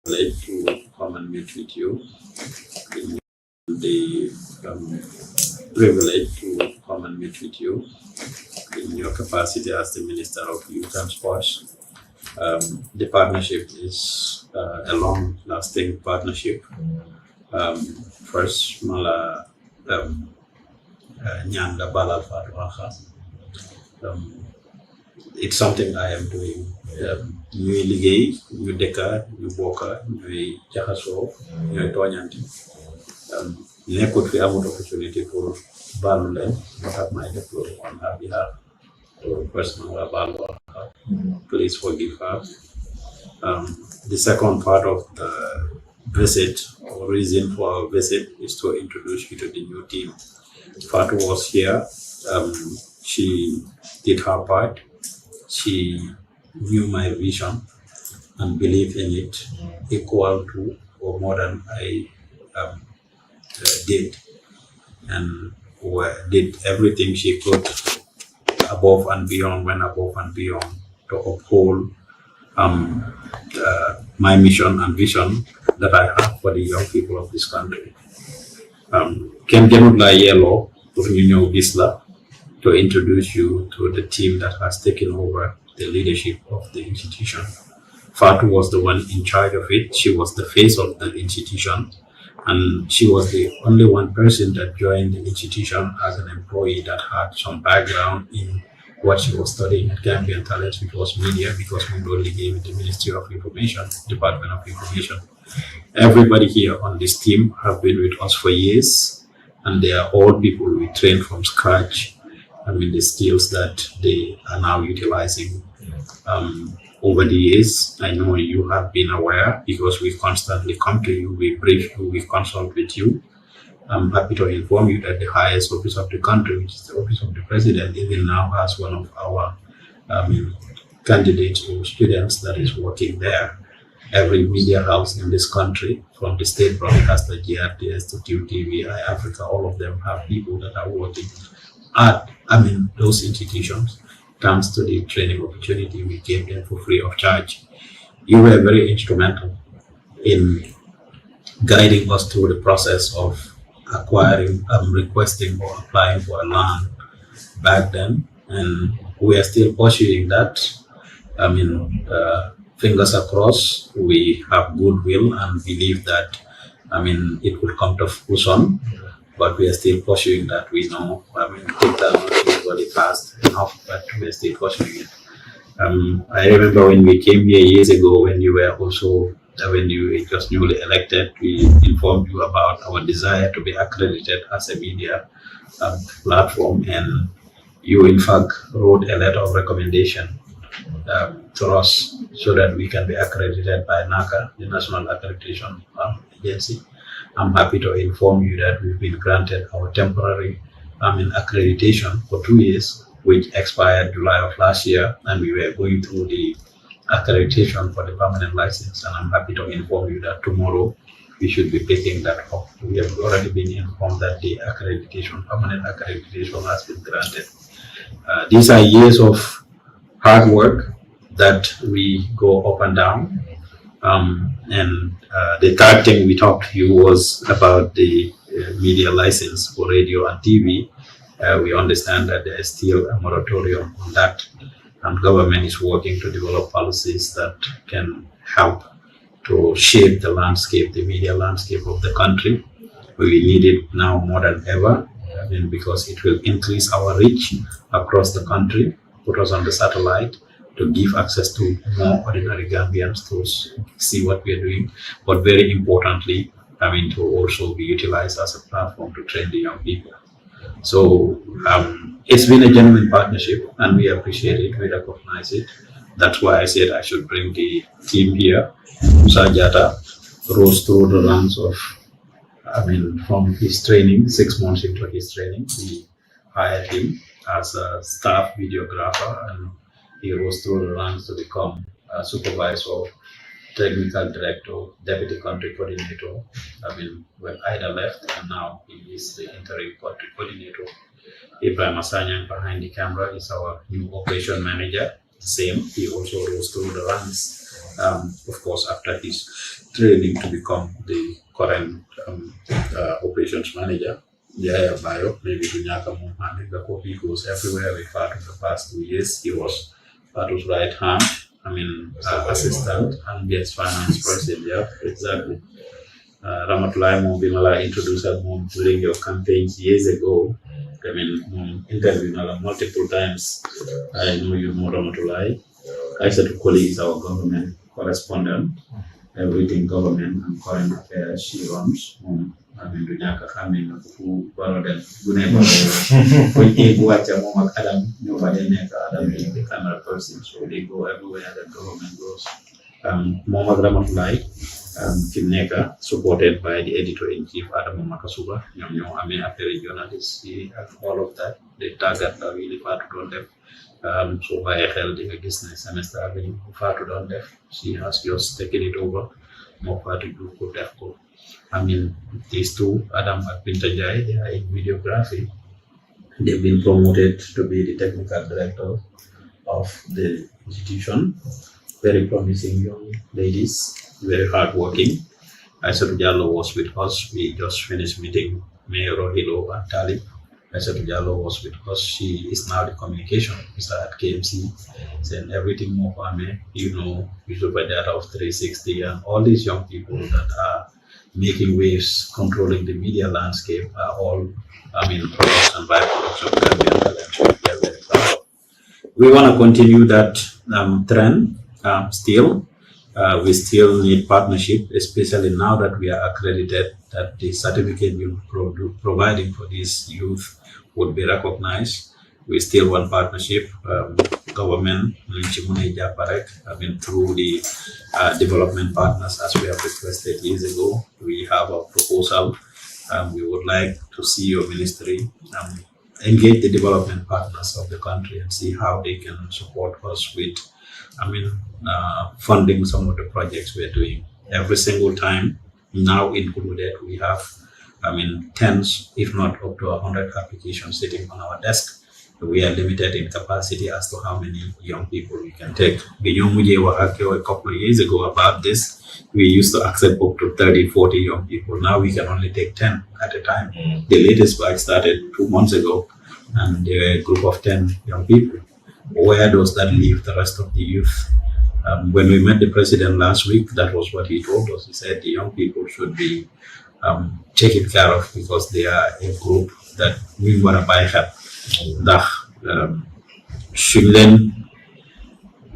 Privilege to come and meet with you. In the privilege to come and meet with you in your capacity as the Minister of Youth and Sports. The partnership is a long-lasting partnership. First, Mala Nyanda Bala Fatwaha. It's something I am doing. Ñuy liggéey ñu dëkka ñu bokka ñuy jaxasoo ñooy tooñante nekkut fi amut opportunity pour baalu leen moo tax may def loolu on her behalf. So personal baalu her. Please forgive her. The second part of the visit or reason for our visit is to introduce you to the new team. Fatu was here. She did her part. She knew my vision and believed in it equal to or more than I did, and did everything she could above and beyond, went above and beyond to uphold my mission and vision that I have for the young people of this country. Ken Genudla Yellow, to introduce you to the team that has taken over the leadership of the institution. Fatu was the one in charge of it. She was the face of the institution, and she was the only one person that joined the institution as an employee that had some background in what she was studying at Gambian Talents, which was media, because we only gave it the Ministry of Information, Department of Information. Everybody here on this team have been with us for years, and they are all people we trained from scratch. The skills that they are now utilizing over the years. I know you have been aware because we constantly come to you, we brief you, we consult with you. I'm happy to inform you that the highest office of the country, which is the office of the president, even now has one of our candidates or students that is working there. Every media house in this country, from the state broadcaster, GRTS to Gttv, Africa, all of them have people that are working at those institutions. Thanks to the training opportunity we gave them for free of charge. You were very instrumental in guiding us through the process of acquiring, requesting or applying for a land back then, and we are still pursuing that. Fingers across, we have goodwill and believe that it will come to fruition. But we are still pursuing that. We know, things are not usually fast enough, but we are still pursuing it. I remember when we came here years ago, when you were also, when you were just newly elected, we informed you about our desire to be accredited as a media platform, and you in fact wrote a letter of recommendation to us so that we can be accredited by NACA, the National Accreditation Agency. I'm happy to inform you that we've been granted our temporary accreditation for 2 years, which expired July of last year, and we were going through the accreditation for the permanent license. And I'm happy to inform you that tomorrow we should be picking that up. We have already been informed that the permanent accreditation has been granted. These are years of hard work that we go up and down. The third thing we talked to you was about the media license for radio and TV. We understand that there is still a moratorium on that, and government is working to develop policies that can help to shape the landscape, the media landscape of the country. We need it now more than ever, because it will increase our reach across the country, put us on the satellite, to give access to more ordinary Gambians to see what we are doing, but very importantly, to also be utilized as a platform to train the young people. So it's been a genuine partnership, and we appreciate it, we recognize it. That's why I said I should bring the team here. Musa Jata rose through the ranks of, from his training, 6 months into his training, we hired him as a staff videographer, and he rose through the ranks to become a supervisor, technical director, deputy country coordinator. When Ida left, and now he is the interim country coordinator. Ibrahim Asanyang behind the camera is our new operation manager. same. He also rose through the ranks, of course, after his training to become the current operations manager. Yeah, Bio, maybe Dunyaka Muhammad, he goes everywhere with Fatu for the past 2 years. He was Fatu's right hand, assistant, and yes, finance president. Yeah, exactly. Ramatulai Bimala introduced her mom during your campaigns years ago. Interviewed her multiple times. I know you know Ramatulai. I said to colleagues, our government correspondent, everything government and current affairs she runs. Dunyaka Hamin, who borrowed them, when they go at Mom Adam, nobody Adam being the camera person, so they go everywhere the government goes. Moma Ramatulai, Kimneka, supported by the editor-in-chief Adam Makasuba, after journalists, and all of that. The target are really far to don't have. So I held in a business semester, far to don't have. She has just taken it over. More far to do good therefore. These two, Adam and Pintajai, they are in videography. They've been promoted to be the technical director of the institution. Very promising young ladies, very hardworking. Aissatou Diallo was with us. We just finished meeting Mayor Rohilo and Talib. Aissatou Diallo was with us. She is now the communication officer at KMC. Saying everything more for me, visual data of 360 and all these young people that are making waves, controlling the media landscape are all, products and byproducts of Gambian talent. We are very proud of. We want to continue that trend. Still, we still need partnership, especially now that we are accredited, that the certificate we're providing for these youth would be recognized. We still want partnership, government, through the development partners, as we have requested years ago. We have a proposal. We would like to see your ministry engage the development partners of the country and see how they can support us with funding some of the projects we're doing. Every single time, now included, we have, tens, if not up to 100 applications sitting on our desk. We are limited in capacity as to how many young people we can take. A couple of years ago about this, we used to accept up to 30, 40 young people. Now we can only take 10 at a time. The latest batch started 2 months ago, and there were a group of 10 young people. Where does that leave the rest of the youth? When we met the president last week, that was what he told us. He said the young people should be taken care of because they are a group that we want to buy help. Should then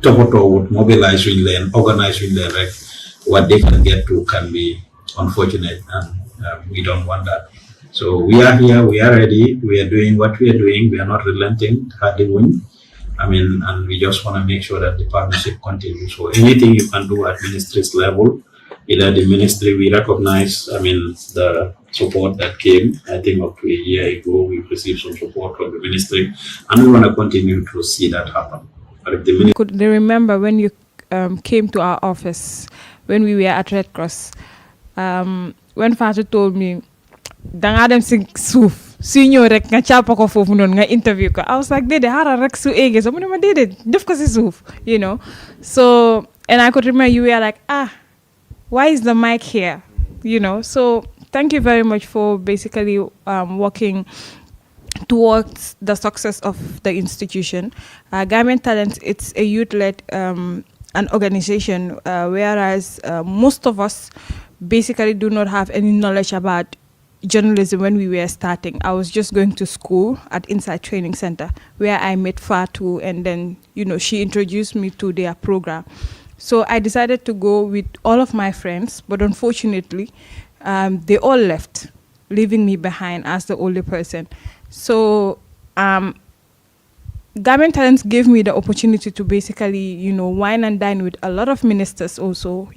would mobilize organize what they can get to can be unfortunate, and we don't want that. So we are here, we are ready, we are doing what we are doing, we are not relenting, and we just want to make sure that the partnership continues. So anything you can do at ministry's level, either the ministry, we recognize, the support that came, I think up to a year ago, we received some support from the ministry, and we want to continue to see that happen. But if the could they remember when you came to our office, when we were at Red Cross, when Father told me, danga dem si suuf su ñëw rek nga càppa ko foofu noonu nga interview ko, I was like déedéet xaaral rek su eegee so mu ne ma déedéet def ko si suuf, so, and I could remember you were like, why is the mic here, so thank you very much for basically working towards the success of the institution. Gambian Talent, it's a youth-led an organization, whereas most of us basically do not have any knowledge about journalism when we were starting. I was just going to school at Inside Training Center where I met Fatu, and then, she introduced me to their program. So I decided to go with all of my friends, but unfortunately, they all left, leaving me behind as the only person. So Gambian Talents gave me the opportunity to basically, wine and dine with a lot of ministers also,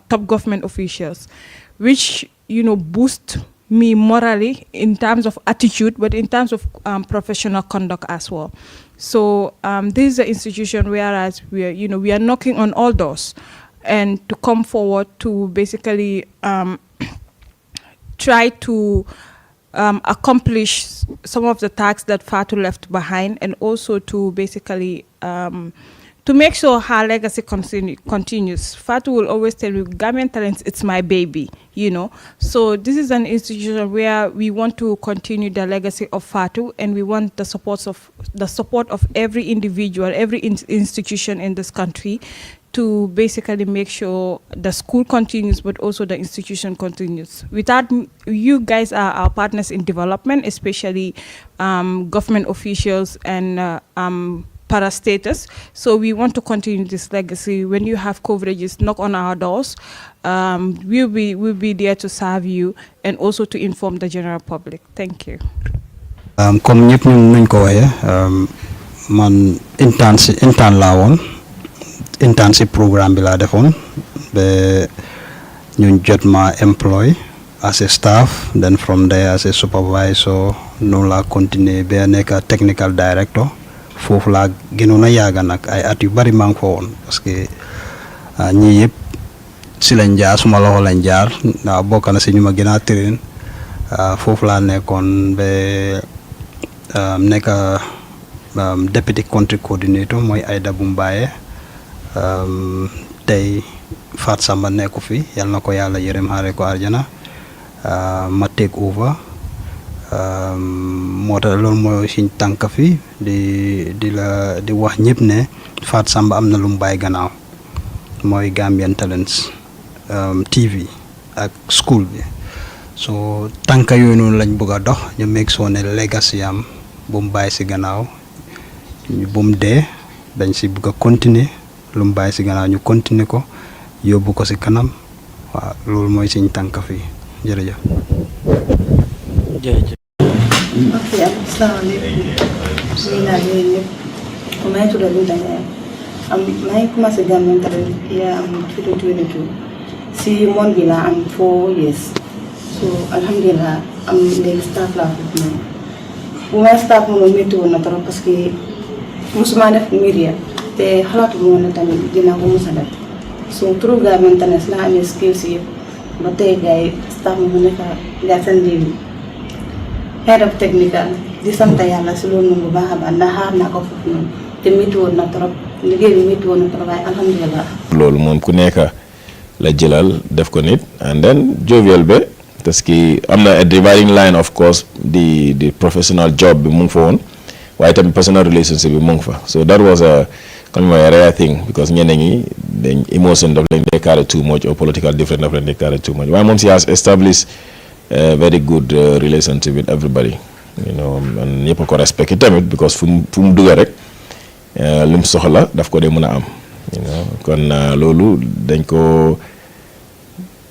top government officials, which, boost me morally in terms of attitude, but in terms of professional conduct as well. So this is an institution whereas we are knocking on all doors and to come forward to basically try to accomplish some of the tasks that Fatu left behind, and also to basically to make sure her legacy continues. Fatu will always tell you, Gambian Talents, it's my baby, you know. So this is an institution where we want to continue the legacy of Fatu, and we want the support of every individual, every institution in this country, to basically make sure the school continues, but also the institution continues. Without you guys are our partners in development, especially government officials and parastatals. So we want to continue this legacy. When you have coverages, knock on our doors. We'll be there to serve you and also to inform the general public. Thank you. Comme ñëpp ñu nuñ ko waye man intern laa woon internship programme bi laa defoon ba ñu jot ma employ as a staff, then from there as a supervisor noonu laa continuer ba nekk technical director. Foofu laa gënoon a yàgg nag ay at yu bari maa ngi fa woon parce que ñii yëpp si lañ jaar suma loxo lañ jaar bokk na si ñu ma gën a train foofu laa nekkoon ba nekk deputy country coordinator mooy Aïda Bumbaye tey Fat Samba nekku fi yal na ko yàlla yërëm xaare ko arjana ma take over moo tax loolu mooy suñ tànk fi di wax ñëpp ne Fat Samba am na lu mu bàyyi gannaaw mooy Gambian Talents TV ak school bi so tànk yooyu noonu lañ bëgg a dox ñu make sure ne legacy am bu mu bàyyi si gannaaw bu mu dee dañ si bëgg a continuer lu mu bàyyi si gannaaw ñu continuer ko yóbbu ko si kanam waaw loolu mooy suñ tànk fi jërëjëf. Ok, asalaamaaleykum. Nuyu naa leen ñëpp. maa ngi tudd Binta Ndiaye. maa ngi commencé Gambian Talents yaa am 2022. si monde bi laa am 4 years. so alhamdulilah am léegi staff laa foofu noonu. bu may staff moom métti woon na trop parce que musuma def media te xalaatu woon na tamit dinaa ko mos a def. so through Gambian Talents laa amee skills yëpp ba tey gars yi staff mu nekk gars seen liggéey. head of technical di sant yàlla si loolu noonu bu baax a baax ndax xaar naa ko foofu noonu te métti woon na trop liggéey bi métti woon na trop waaye alhamdulilah. loolu moom ku nekk la jëlal def ko nit and then jovial be parce que am na a dividing line of course di professional job bi mu ngi fa woon waaye tamit personal relationship bi mu ngi fa so that was a rare thing because ñeneen ñi dañ emotion daf leen dee carry too much or political difference daf leen dee carry too much waaye moom si has established very good relationship with everybody, you know, and ñëpp ko respecté tamit because fu mu dugg rek lim soxla daf ko dee mën a am, you know, kon loolu dañ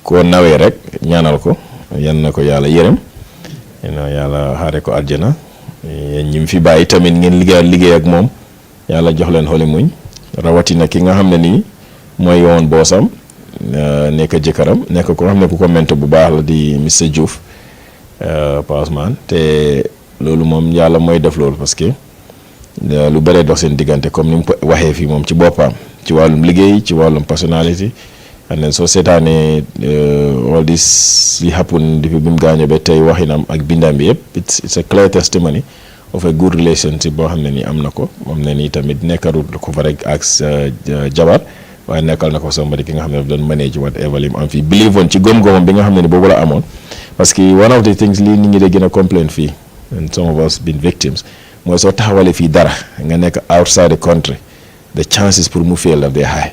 ko nawee rek ñaanal ko yan na ko yàlla yërëm, you know, yàlla xaare ko àjjana yéen ñi fi bàyyi tamit ngeen liggéey ak moom yàlla jox leen xoli muñ rawatina ki nga xam ne nii mooy woon boosam nekk jëkkëram nekk ko xam ne ku ko mente bu baax la di Mr Joof Ousman te loolu moom yàlla mooy def loolu parce que lu bëree dox seen diggante comme ni mu waxee fii moom ci boppam ci wàllum liggéey ci wàllum personnalité and then soo seetaanee all this li happen depuis bi mu gaañoo ba tey waxinam ak bindam bi yëpp it's a clear testimony of a good relationship boo xam ne nii am na ko moom ne nii tamit nekkarul ko fa rek ak jabar waaye nekkal na ko somebody ki nga xam ne daf doon manage whatever li mu am fii believe woon ci gom-gomam bi nga xam ne ni boobu la amoon parce que one of the things lii nit ñi de gën a complain fii and some of us been victims mooy soo taxawalee fii dara nga nekk outside the country the chances pour mu fail daf dee high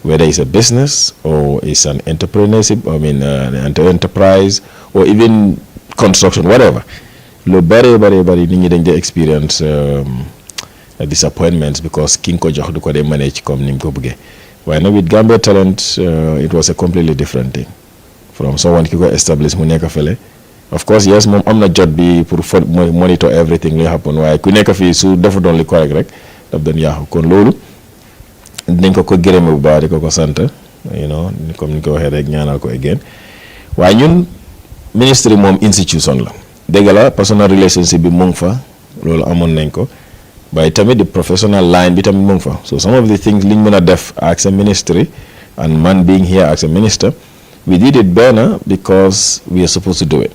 whether it's a business or it's an entrepreneurship an enterprise or even construction whatever lu bari nit ñi dañ dee experience disappointments because ki nga ko jox du ko dee manage comme ni mu ko bëggee waaye nag with Gambia Talent it was a completely different thing from someone ki ko establish mu nekk fële of course yes moom am na jot bi pour monitor everything li happen waaye ku nekk fii su defu doon li correct rek daf doon yaaxu kon loolu dinañ ko gërëme bu baax di ko sant you know comme ni ko waxee rek ñaanal ko again waaye ñun ministry moom institution la dégg la personal relationship bi mu ngi fa loolu amoon nañ ko waaye tamit the professional line bi tamit mu ngi fa so some of the things liñ mën a def as a ministry and man being here as a minister we did it better because we are supposed to do it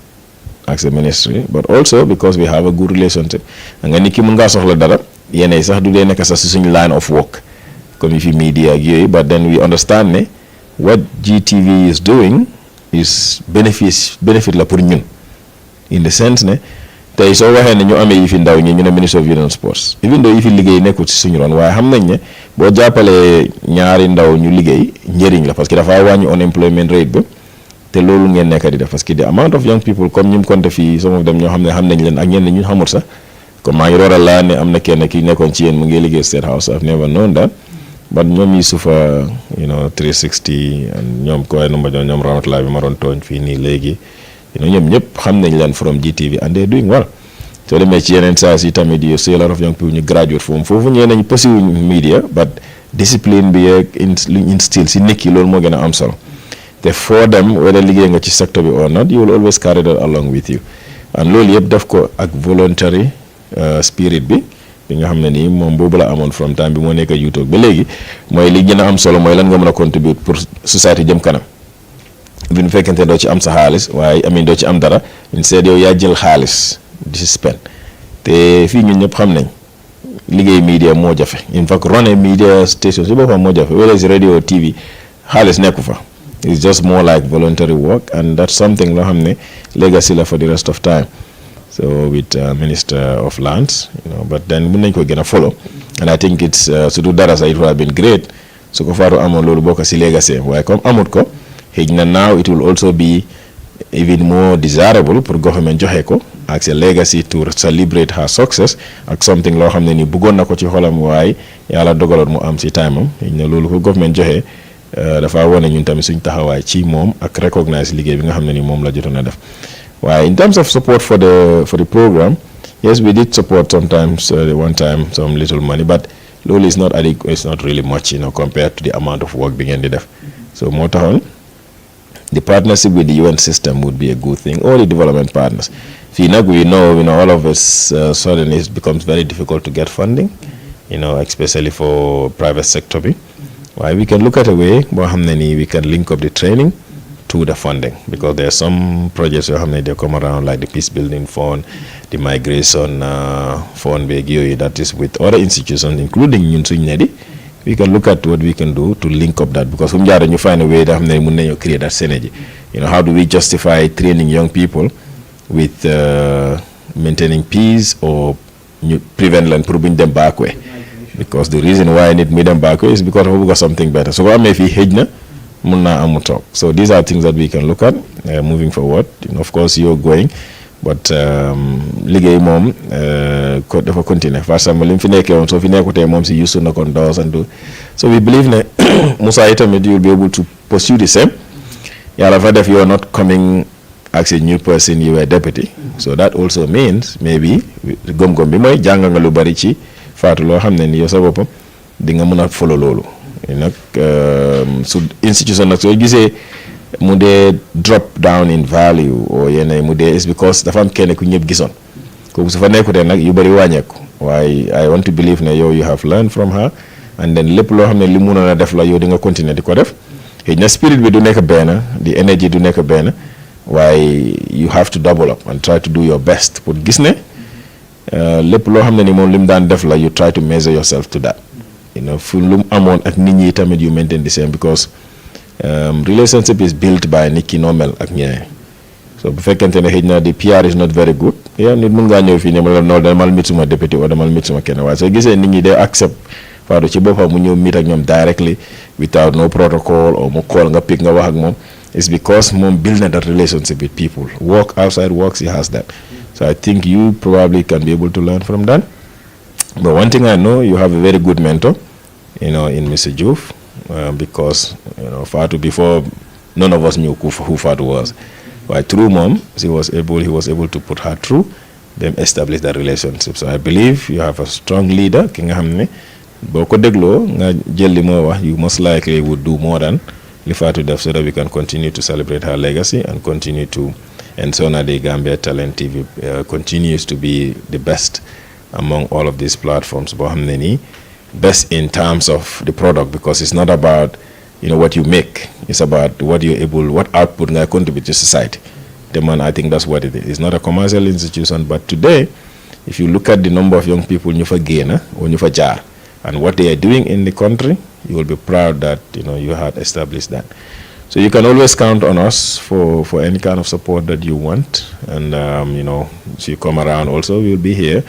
as a ministry but also because we have a good relationship nga nit ki mën ngaa soxla dara yenn sax du dee nekk sax si suñu line of work comme fi media ak yooyu, but then we understand ne what GTV is doing is benefit la pour ñun, in the sense ne tey soo waxee ne ñu amee yi fi ndaw ñi ñu ne Ministry of Youth and Sports, even though yi fi liggéey nekkul ci suñu ron, waaye xam nañ ne boo jàppalee ñaari ndaw ñu liggéey njëriñ la, parce que dafa wàññi unemployment rate ba, te loolu ngeen nekk di def, parce que the amount of young people comme ñu compté fii some of them ñoo xam ne xam nañ leen ak ñenn ñu xamul sax, comme maa ngi door a laa ne am na kenn ki nekkoon ci yéen mu ngi liggéey State House, I've never known that, but ñoom yi sufa 360 ñoom ko numba ñoom Ramatulaay bi ma doon tooñ fii nii léegi, ñoom ñëpp xam nañ leen from GTV and they're doing well. soo demee ci yeneen saa si tamit you see a lot of young people ñu graduate foofu ñeneen ñu pursue media, but discipline bi yeeg luñ instill si nit ki loolu moo gën a am solo. te for them whether liggéey nga ci sector bi or not, you will always carry that along with you, and loolu yëpp def ko ak voluntary spirit bi nga xam ne nii moom boobu la amoon from time bi moo nekk YouTube ba léegi, mooy li gën a am solo mooy lan nga mën a contribute pour society jëm kanam. bi nu fekkente doo ci am sa xaalis, waaye amin doo ci am dara, instead yow yaa jël xaalis di si spend. te fii ñun ñëpp xam nañ liggéey media moo jafe, in fact running media station si boppam moo jafe, wala si radio TV xaalis nekku fa. It's just more like voluntary work, and that's something loo xam ne legacy la for the rest of time. So with Minister of Lands, but then mun nañ ko gën a follow, and I think it's su du dara sax it would have been great su ko faatu amoon loolu bokk si legacy, waaye comme amut ko xëy na now it will also be even more desirable pour government joxe ko ak sa legacy to celebrate her success ak something loo xam ne ni bëggoon na ko ci xolam, waaye yàlla dogaloon mu am si time am. xëy na loolu ko government joxe dafa wane ñun tamit suñ taxawaay ci moom ak recognize liggéey bi nga xam ne ni moom la jotoon a def. waaye in terms of support for the program, yes, we did support sometimes one time some little money, but loolu is not adequate, it's not really much, compared to the amount of work bi ngeen di def. So moo taxoon the partnership with the UN system would be a good thing, or the development partners. Fii nag we know all of us suddenly it becomes very difficult to get funding, especially for private sector bi. Why we can look at a way boo xam ne ni we can link up the training to the funding, because there are some projects yoo xam ne they come around like the peace building fund, the migration fund beeg yooyu, that is with other institutions including ñun suñ ne di. We can look at what we can do to link up that, because fu mu jaar ñu find a way that xam ne mun nañoo create that synergy. How do we justify training young people with maintaining peace or ñu prevent leen pour buñ dem back way, because the reason why nit muy dem back way is because dafa bëgg something better. So ko amee fii xëj na mun naa amu toog. So these are things that we can look at moving forward. Of course you're going, but liggéey moom dafa continuer. Parce que li mu fi nekkee woon soo fi nekkutee moom si used to knock on doors and do. So we believe ne Musa itamit you'll be able to pursue the same. Yàlla fa def you're not coming as a new person, you were deputy. So that also means maybe gom-gom bi mooy jàng nga lu bari ci faatu loo xam ne ni yow sa boppam di nga mën a follow loolu. Nag su institution nag soo gisee mu dee drop down in value or yenn mu dee is because dafa am kenn ku ñëpp gisoon kooku su fa nekkutee nag yu bëri wàññeeku. waaye I want to believe ne yow you have learned from her, and then lépp loo xam ne li mënoon a def la yow di nga continuer di ko def. xëy na spirit bi du nekk benn, di energy du nekk benn, waaye you have to double up and try to do your best pour gis ne lépp loo xam ne ni moom li mu daan def la you try to measure yourself to that. fu lu mu amoon ak nit ñi tamit you maintain the same, because relationship is built by nit ki noo mel ak ñeneen. So bu fekkente ne xëy na the PR is not very good, nit mun ngaa ñëw fii ne ma la noonu damal mit suma député o damal mit suma kenn, waaye soo gisee nit ñi day accept Fatou ci boppam mu ñëw meet ak ñoom directly without no protocol or mu call nga pick nga wax ak moom, it's because moom build na that relationship with people. Work outside works, he has that. So I think you probably can be able to learn from that. But one thing I know, you have a very good mentor, in Mr. Joof, because Fatou, before none of us knew who Fatou was. But through mom, he was able to put her through, then establish that relationship. So I believe you have a strong leader, ki nga xam ne boo ko dégloo nga jël li moo wax, you most likely would do more than li Fatou def, so that we can continue to celebrate her legacy and continue to ensure that the Gambia Talent TV continues to be the best among all of these platforms. Boo xam ne nii best in terms of the product, because it's not about what you make, it's about what output nga contribute to society. I think that's what it is. It's not a commercial institution, but today if you look at the number of young people ñu fa génn or ñu fa jaar and what they are doing in the country, you will be proud that you had established that. So you can always count on us for any kind of support that you want, and if you come around also, we'll be here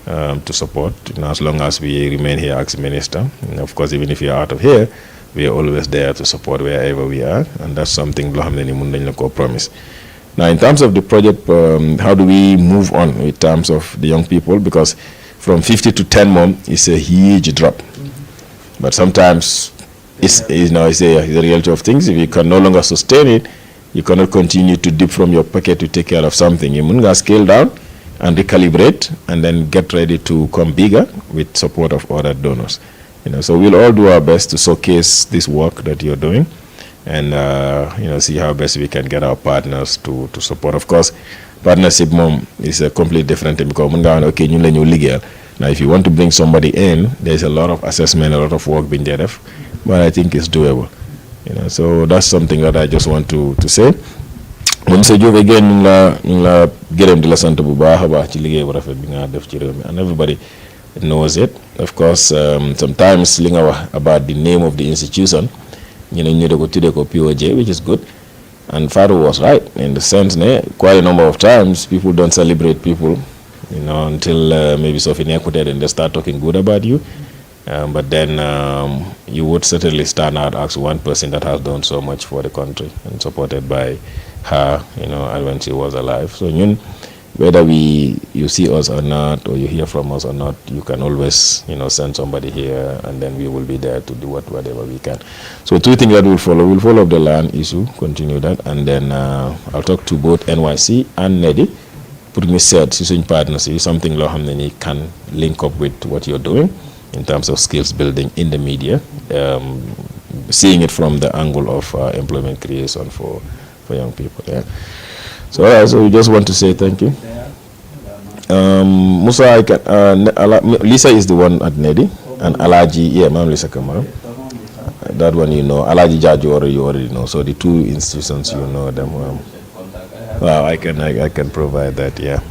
to support, as long as we remain here as minister. And of course, even if you're out of here, we are always there to support wherever we are, and that's something we promise. Now, in terms of the project, how do we move on in terms of the young people? Because from 50 to 10 mom is a huge drop. But sometimes it's the reality of things. If you can no longer sustain it, you cannot continue to dip from your pocket to take care of something. You must scale down and recalibrate, and then get ready to come bigger with support of other donors. So we'll all do our best to showcase this work that you're doing, and see how best we can get our partners to support. Of course, partnership is a completely different thing, because now if you want to bring somebody in, there's a lot of assessment, a lot of work being there, but I think it's doable. So that's something that I just want to say. Monsieur Joof, again, ñu la gërëm di la sant bu baax a baax ci liggéey bu rafet bi nga def ci réew mi, and everybody knows it. Of course, sometimes li nga wax about the name of the institution, ñu de ko tuddee ko POJ, which is good, and Fatou was right in the sense quite a number of times people don't celebrate people, until maybe soo fi nekkutee then they start talking good about you. But then you would certainly stand out as one person that has done so much for the country and supported by her, and when she was alive. So whether you see us or not, or you hear from us or not, you can always send somebody here, and then we will be there to do whatever we can. So two things that will follow. We'll follow up the land issue, continue that, and then I'll talk to both NYC and NEDI. Put me said, partnership, something can link up with what you're doing in terms of skills building in the media, seeing it from the angle of employment creation for young people. Yeah. So we just want to say thank you. Musa, Lisa is the one at Nedi, and Alaji, Ma'am Lisa Kamara. That one Alaji Jaju you already know. So the two institutions, them. Well, I can provide that. Yeah.